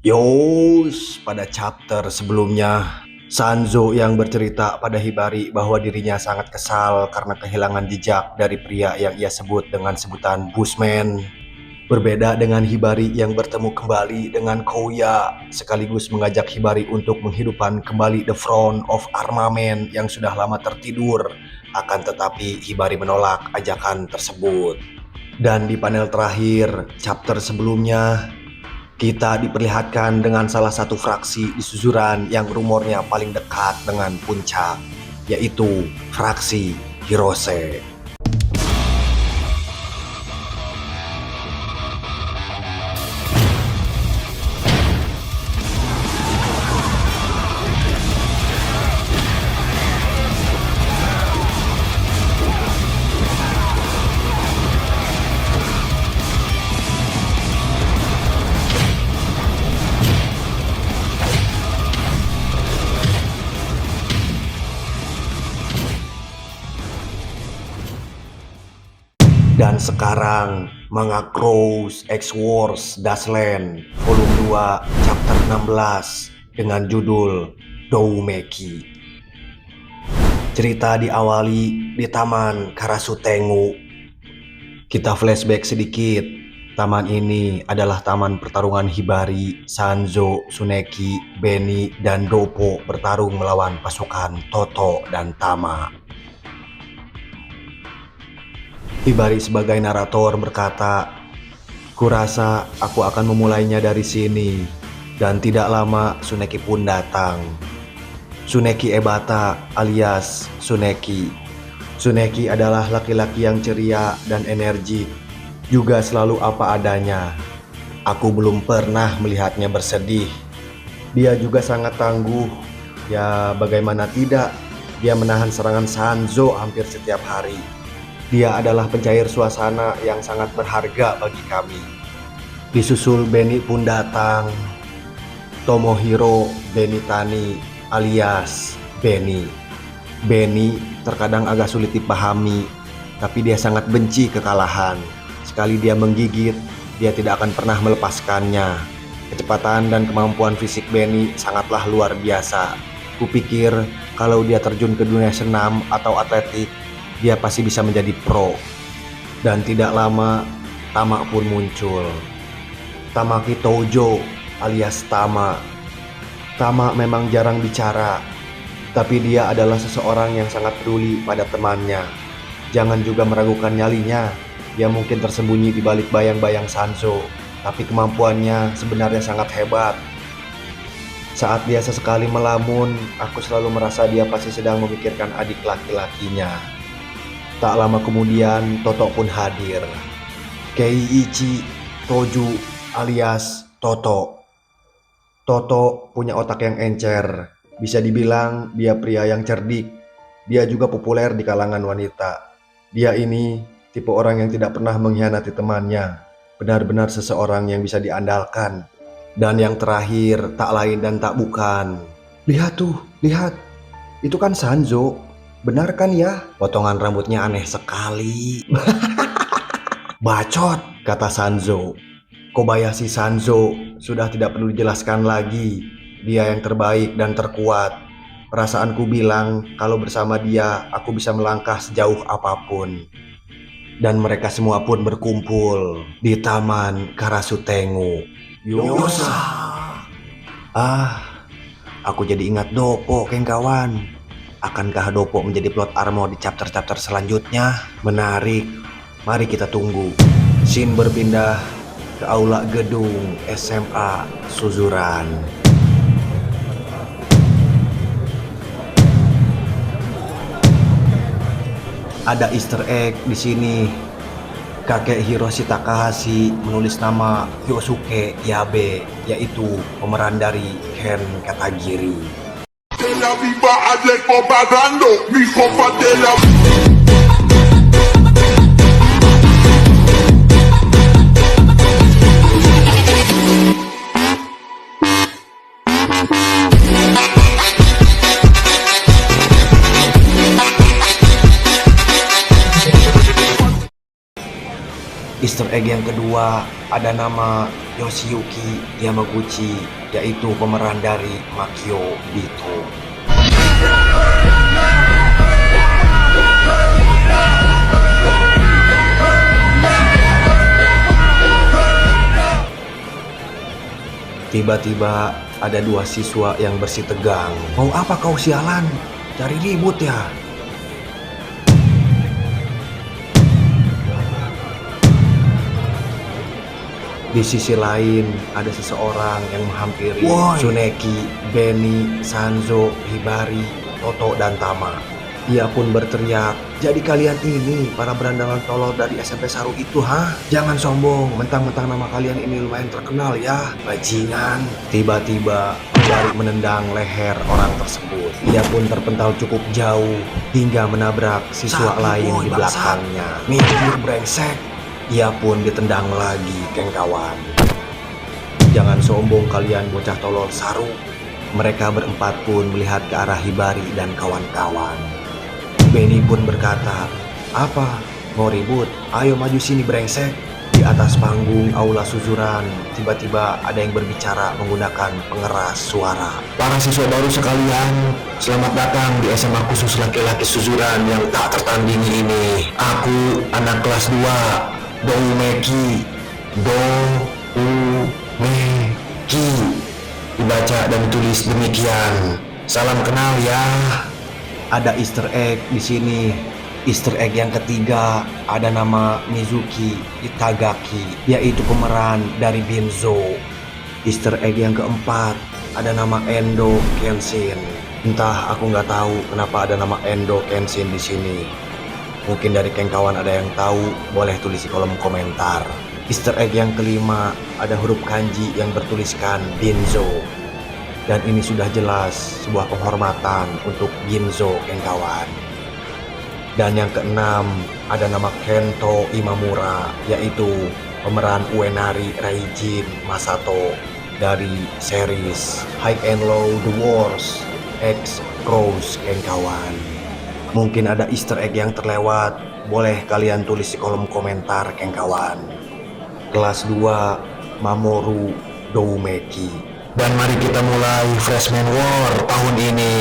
Yos, pada chapter sebelumnya, Sanzo yang bercerita pada Hibari bahwa dirinya sangat kesal karena kehilangan jejak dari pria yang ia sebut dengan sebutan Bushman. Berbeda dengan Hibari yang bertemu kembali dengan Kouya, sekaligus mengajak Hibari untuk menghidupkan kembali The Front of Armament yang sudah lama tertidur. Akan tetapi Hibari menolak ajakan tersebut. Dan di panel terakhir, chapter sebelumnya, kita diperlihatkan dengan salah satu fraksi di susuran yang rumornya paling dekat dengan puncak, yaitu fraksi Hirose. Dan sekarang, manga Crows X Wars Dasland Volume 2 Chapter 16 dengan judul Doumeki. Cerita diawali di Taman Karasutengu. Kita flashback sedikit. Taman ini adalah taman pertarungan Hibari, Sanzo, Tsuneki, Beni, dan Doppo bertarung melawan pasukan Toto dan Tama. Hibari sebagai narator berkata, "Kurasa aku akan memulainya dari sini." Dan tidak lama Tsuneki pun datang. Tsuneki Ebata alias Tsuneki. Tsuneki adalah laki-laki yang ceria dan energik, juga selalu apa adanya. Aku belum pernah melihatnya bersedih. Dia juga sangat tangguh. Ya bagaimana tidak, dia menahan serangan Sanzo hampir setiap hari. Dia adalah pencair suasana yang sangat berharga bagi kami. Disusul Beni pun datang. Tomohiro Benitani alias Beni. Beni terkadang agak sulit dipahami, tapi dia sangat benci kekalahan. Sekali dia menggigit, dia tidak akan pernah melepaskannya. Kecepatan dan kemampuan fisik Beni sangatlah luar biasa. Kupikir kalau dia terjun ke dunia senam atau atletik, dia pasti bisa menjadi pro. Dan tidak lama, Tama pun muncul. Tamaki Toujo alias Tama. Tama memang jarang bicara, tapi dia adalah seseorang yang sangat peduli pada temannya. Jangan juga meragukan nyalinya. Dia mungkin tersembunyi di balik bayang-bayang Sanzo, tapi kemampuannya sebenarnya sangat hebat. Saat dia sesekali melamun, aku selalu merasa dia pasti sedang memikirkan adik laki-lakinya. Tak lama kemudian, Toto pun hadir. Keiichi Toju alias Toto. Toto punya otak yang encer. Bisa dibilang dia pria yang cerdik. Dia juga populer di kalangan wanita. Dia ini tipe orang yang tidak pernah mengkhianati temannya. Benar-benar seseorang yang bisa diandalkan. Dan yang terakhir, tak lain dan tak bukan. Lihat tuh, lihat. Itu kan Sanzo. Benar kan ya? Potongan rambutnya aneh sekali. Bacot, kata Sanzo. Kobayashi Sanzo sudah tidak perlu dijelaskan lagi. Dia yang terbaik dan terkuat. Perasaanku bilang kalau bersama dia aku bisa melangkah sejauh apapun. Dan mereka semua pun berkumpul di Taman Karasutengu. Yosa. Aku jadi ingat Doppo, kawan. Akankah Doppo menjadi plot armor di chapter-chapter selanjutnya? Menarik. Mari kita tunggu. Scene berpindah ke aula gedung SMA Suzuran. Ada Easter egg di sini. Kakek Hiroshi Takahashi menulis nama Yosuke Yabe, yaitu pemeran dari Ken Katagiri. La viva Alepo pagando, mi copa de la... Easter egg yang kedua ada nama Yoshiyuki Yamaguchi, yaitu pemeran dari Makio Bito. Tiba-tiba ada dua siswa yang bersih tegang. Mau apa kau sialan? Cari ribut ya? Di sisi lain ada seseorang yang menghampiri Tsuneki, Benny, Sanzo, Hibari, Toto, dan Tama. Ia pun berteriak, "Jadi kalian ini para berandalan tolol dari SMP Saru itu, ha? Jangan sombong, mentang-mentang nama kalian ini lumayan terkenal ya, bajingan." Tiba-tiba Hibari menendang leher orang tersebut. Ia pun terpental cukup jauh hingga menabrak siswa lain di belakangnya. Minggir brengsek. Ia pun ditendang lagi, geng kawan. Jangan sombong kalian bocah tolol Saru. Mereka berempat pun melihat ke arah Hibari dan kawan-kawan. Benny pun berkata, "Apa? Mau ribut? Ayo maju sini brengsek." Di atas panggung aula Suzuran, tiba-tiba ada yang berbicara menggunakan pengeras suara. Para siswa baru sekalian, selamat datang di SMA khusus laki-laki Suzuran yang tak tertandingi ini. Aku anak kelas 2, Doumeki. Doumeki. Dibaca dan ditulis demikian. Salam kenal ya. Ada Easter egg di sini. Easter egg yang ketiga ada nama Mizuki Itagaki, yaitu pemeran dari Binzo. Easter egg yang keempat ada nama Endo Kenshin. Entah, aku nggak tahu kenapa ada nama Endo Kenshin di sini. Mungkin dari geng kawan ada yang tahu, boleh tulis di kolom komentar. Easter egg yang kelima ada huruf kanji yang bertuliskan Binzo. Dan ini sudah jelas sebuah penghormatan untuk Ginzo, geng kawan. Dan yang keenam ada nama Kento Imamura, yaitu pemeran Uenari Raijin Masato dari series High and Low The Wars X Cross, geng kawan. Mungkin ada Easter egg yang terlewat, boleh kalian tulis di kolom komentar, geng kawan. Kelas 2 Mamoru Doumeki. Dan mari kita mulai Freshman War tahun ini.